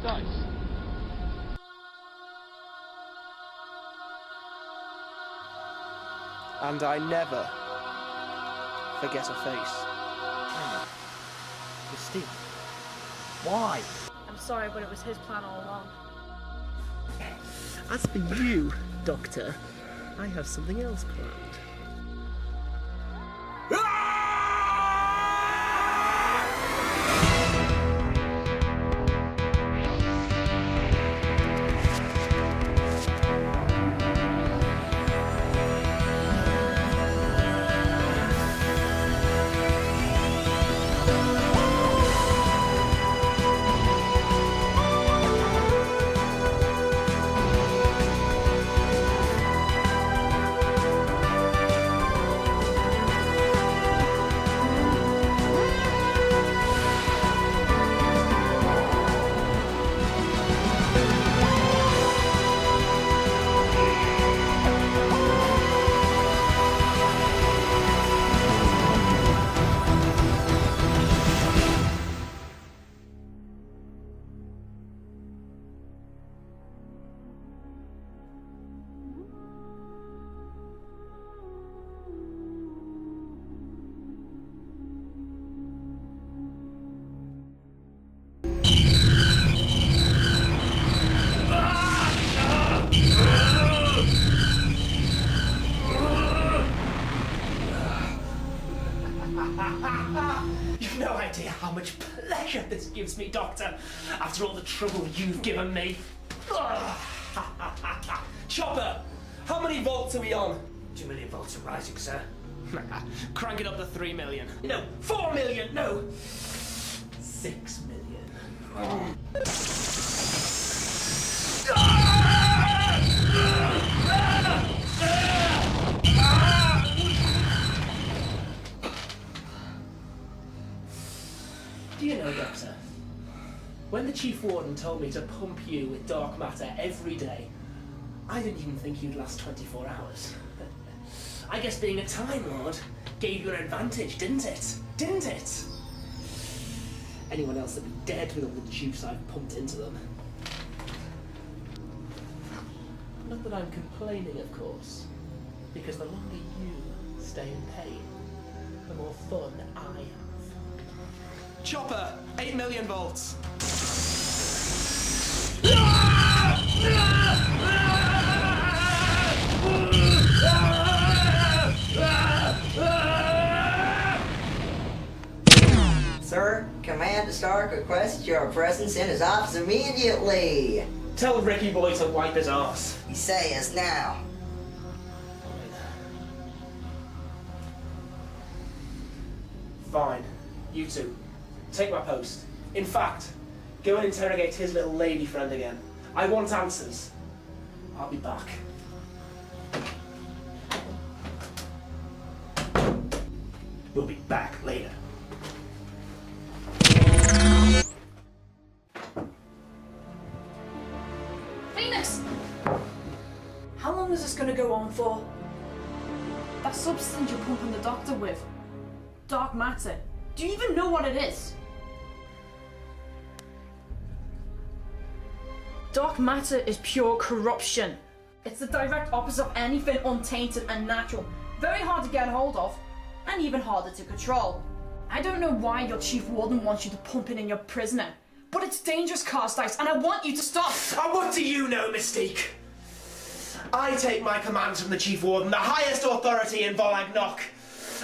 Carstice. And I never forget a face. Mystique. Why? I'm sorry, but it was his plan all along. As for you, Doctor, I have something else planned. You've no idea how much pleasure this gives me, Doctor, after all the trouble you've given me. Chopper, how many volts are we on? 2 million volts and rising, sir. Crank it up to 3 million. No, 4 million, no! 6 million. Do you know, Doctor, when the Chief Warden told me to pump you with dark matter every day, I didn't even think you'd last 24 hours. I guess being a Time Lord gave you an advantage, didn't it? Didn't it? Anyone else would be dead with all the juice I've pumped into them. Not that I'm complaining, of course, because the longer you stay in pain, the more fun I have. Chopper, 8 million volts. Sir, Commander Stark requests your presence in his office immediately. Tell Ricky boy to wipe his arse. He says now. Fine. You two. Take my post. In fact, go and interrogate his little lady friend again. I want answers. I'll be back. We'll be back later. Phoenix! How long is this gonna go on for? That substance you're pumping the doctor with. Dark matter. Do you even know what it is? Dark matter is pure corruption. It's the direct opposite of anything untainted and natural. Very hard to get hold of, and even harder to control. I don't know why your Chief Warden wants you to pump it in your prisoner, but it's dangerous, Carstice, and I want you to stop! And what do you know, Mystique? I take my commands from the Chief Warden, the highest authority in Volag Noc.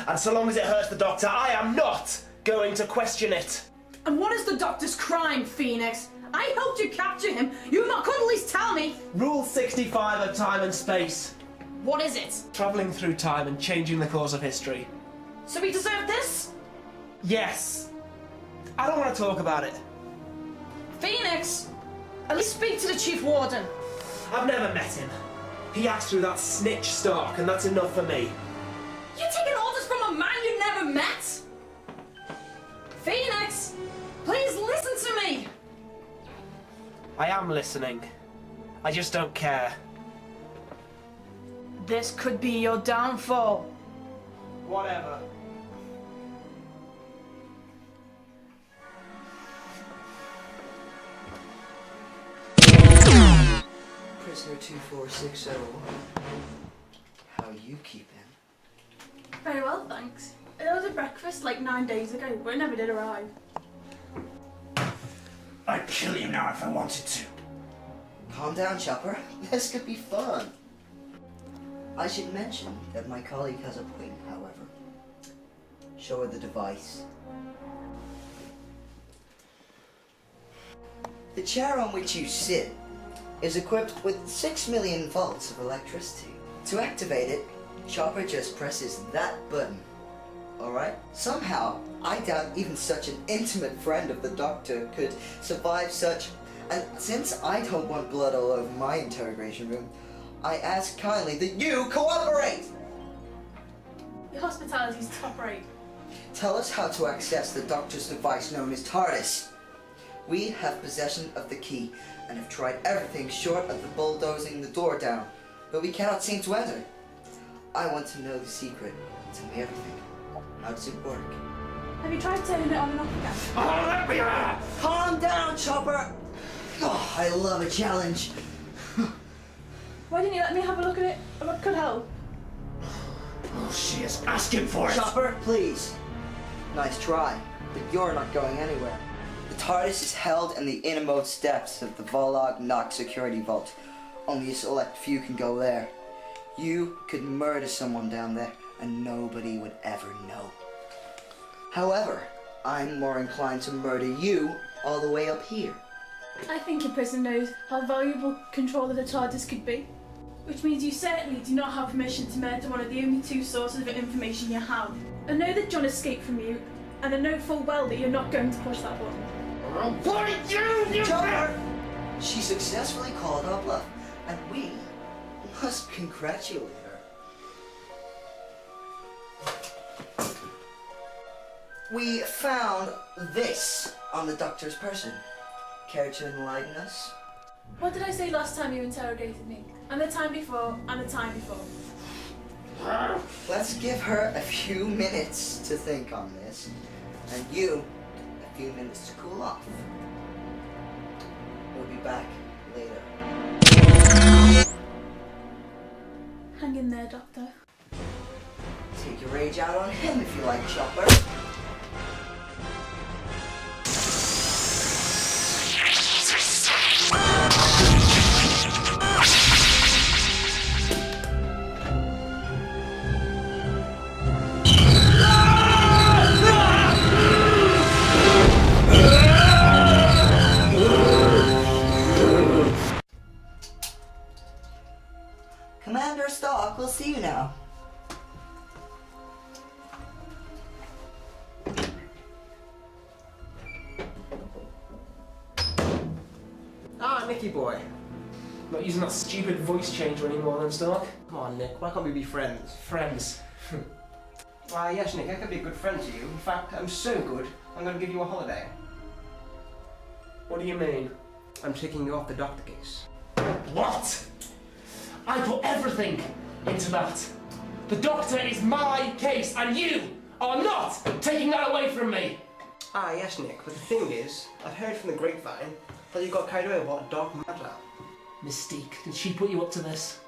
And so long as it hurts the Doctor, I am not going to question it. And what is the Doctor's crime, Phoenix? I helped you capture him. You could at least tell me. Rule 65 of time and space. What is it? Travelling through time and changing the course of history. So we deserve this? Yes. I don't want to talk about it. Phoenix! At least speak to the Chief Warden. I've never met him. He acts through that snitch Stark, and that's enough for me. You're taking orders from a man you never met? Phoenix! Please listen to me! I am listening. I just don't care. This could be your downfall. Whatever. Listener 2460. How you keeping? Very well, thanks. I ordered breakfast like 9 days ago, but it never did arrive. I'd kill you now if I wanted to. Calm down, Chopper. This could be fun. I should mention that my colleague has a point, however. Show her the device. The chair on which you sit is equipped with 6 million volts of electricity. To activate it, Chopper just presses that button. Alright? Somehow, I doubt even such an intimate friend of the Doctor could survive such. And since I don't want blood all over my interrogation room, I ask kindly that you cooperate! Your hospitality's top rate. Tell us how to access the Doctor's device known as Tardis. We have possession of the key and have tried everything short of the bulldozing the door down, but we cannot seem to enter. I want to know the secret. Tell me everything. How does it work? Have you tried turning it on and off again? Oh, let me out! Calm down, Chopper! Oh, I love a challenge. Why didn't you let me have a look at it? What could help? Oh, she is asking for it. Chopper, please. Nice try, but you're not going anywhere. The TARDIS is held in the innermost depths of the Volag Noc security vault. Only a select few can go there. You could murder someone down there and nobody would ever know. However, I'm more inclined to murder you all the way up here. I think your prison knows how valuable control of the TARDIS could be. Which means you certainly do not have permission to murder one of the only two sources of information you have. I know that John escaped from you, and I know full well that you're not going to push that button. What did you Chopper! She successfully called our bluff, and we must congratulate her. We found this on the Doctor's person. Care to enlighten us? What did I say last time you interrogated me? And the time before, and the time before? Let's give her a few minutes to think on this, and you a few minutes to cool off. We'll be back later. Hang in there, Doctor. Take your rage out on him if you like, Chopper. Commander Stark, we'll see you now. Ah, Nicky boy. Not using that stupid voice changer anymore then, Stark. Come on, Nick, why can't we be friends? Friends. Why, yes, Nick, I could be a good friend to you. In fact, I'm so good, I'm going to give you a holiday. What do you mean? I'm taking you off the Doctor case. What? I put everything into that. The Doctor is my case, and you are not taking that away from me. Ah, yes, Nick, but the thing is, I've heard from the grapevine that you got carried away with what dark matter. Mystique, did she put you up to this?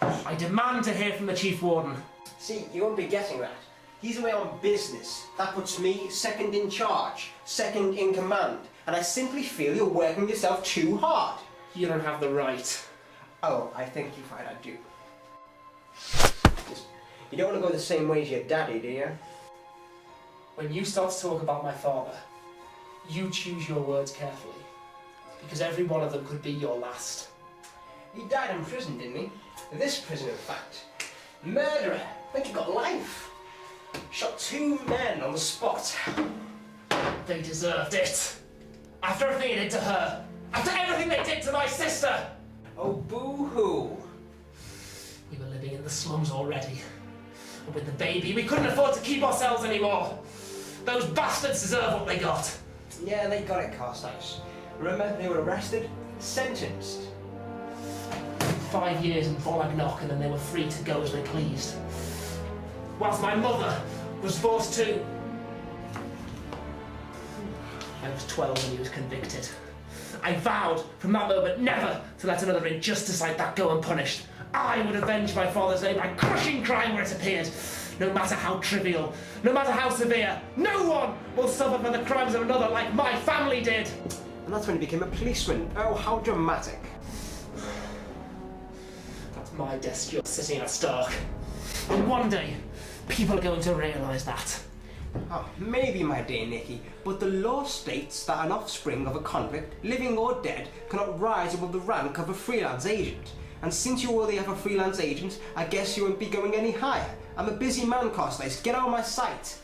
I demand to hear from the Chief Warden. See, you won't be getting that. He's away on business. That puts me second in charge, second in command, and I simply feel you're working yourself too hard. You don't have the right. Oh, I think you're right, I do. You don't want to go the same way as your daddy, do you? When you start to talk about my father, you choose your words carefully, because every one of them could be your last. He died in prison, didn't he? This prison, in fact. Murderer. I think he got life. Shot 2 men on the spot. They deserved it. After everything they did to her. After everything they did to my sister. Oh, boo-hoo. We were living in the slums already. And with the baby, we couldn't afford to keep ourselves anymore. Those bastards deserve what they got. Yeah, they got it, Carstice. Remember, they were arrested, sentenced. 5 years in Volag Noc, and then they were free to go as they pleased. Whilst my mother was forced to... I was 12 when he was convicted. I vowed from that moment never to let another injustice like that go unpunished. I would avenge my father's name by crushing crime where it appeared. No matter how trivial, no matter how severe, no one will suffer for the crimes of another like my family did. And that's when he became a policeman. Oh, how dramatic. That's my desk you're sitting at, Stark. And one day, people are going to realise that. Oh, maybe, my dear Nicky, but the law states that an offspring of a convict, living or dead, cannot rise above the rank of a freelance agent. And since you already have a freelance agent, I guess you won't be going any higher. I'm a busy man, Carstice. Get out of my sight.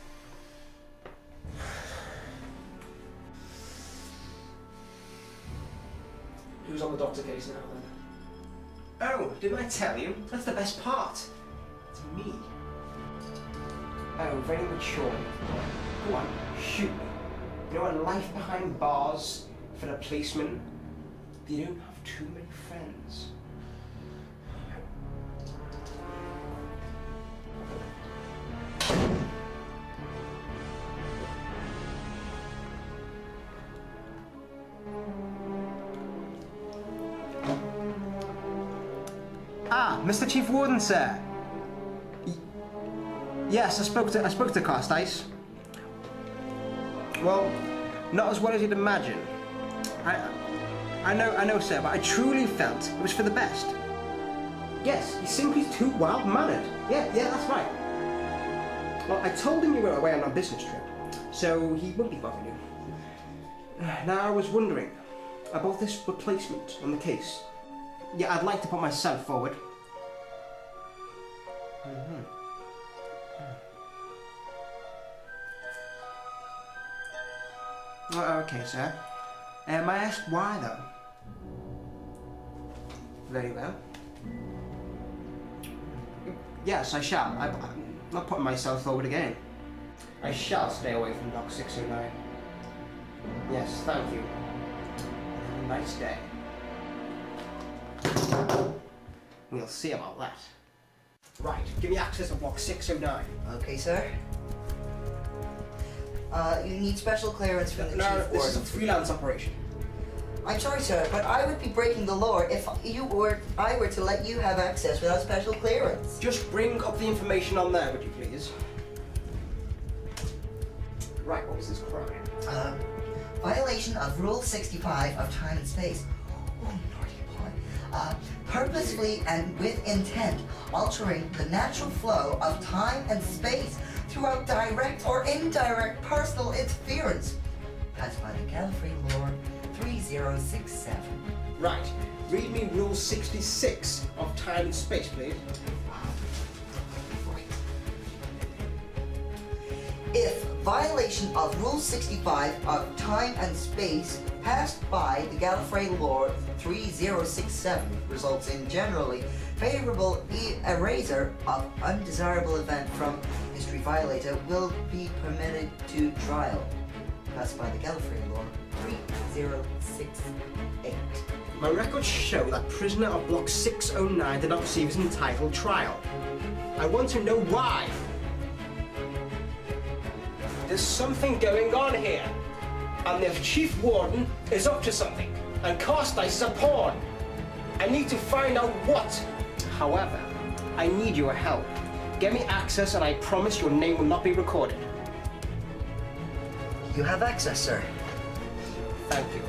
Who's on the doctor case now, then? Oh, didn't I tell you? That's the best part. It's me. Oh, very mature. Go on, shoot me. You know what, life behind bars for a policeman? You don't have too many friends. Ah, Mr. Chief Warden, sir. Yes, I spoke to Carstice. Well, not as well as you'd imagine. I know, sir, but I truly felt it was for the best. Yes, he's simply too wild-mannered. Yeah, that's right. Well, I told him you were away on a business trip, so he won't be bothering you. Now, I was wondering about this replacement on the case. Yeah, I'd like to put myself forward. Okay, sir. May I ask why, though? Very well. Yes, I shall. I'm not putting myself forward again. I shall stay away from Block 609. Yes, thank you. Have a nice day. We'll see about that. Right, give me access to Block 609. Okay, sir. You need special clearance from the Chief Warden. This is a freelance operation. I'm sorry, sir, but I would be breaking the law if I were to let you have access without special clearance. Just bring up the information on there, would you please? Right, what was this crime? Violation of Rule 65 of Time and Space. Oh, naughty boy. Purposefully and with intent, altering the natural flow of time and space throughout direct or indirect personal interference. Passed by the Gallifrey Law 3067. Right. Read me Rule 66 of Time and Space, please. If violation of Rule 65 of Time and Space passed by the Gallifrey Law 3067 results in generally favorable erasure of undesirable event from history violator will be permitted to trial. Passed by the Gallifrey Law 3068. My records show that prisoner of Block 609 did not receive his entitled trial. I want to know why. There's something going on here, and the Chief Warden is up to something, and Carstice is a pawn. I need to find out what. However, I need your help. Get me access, and I promise your name will not be recorded. You have access, sir. Thank you.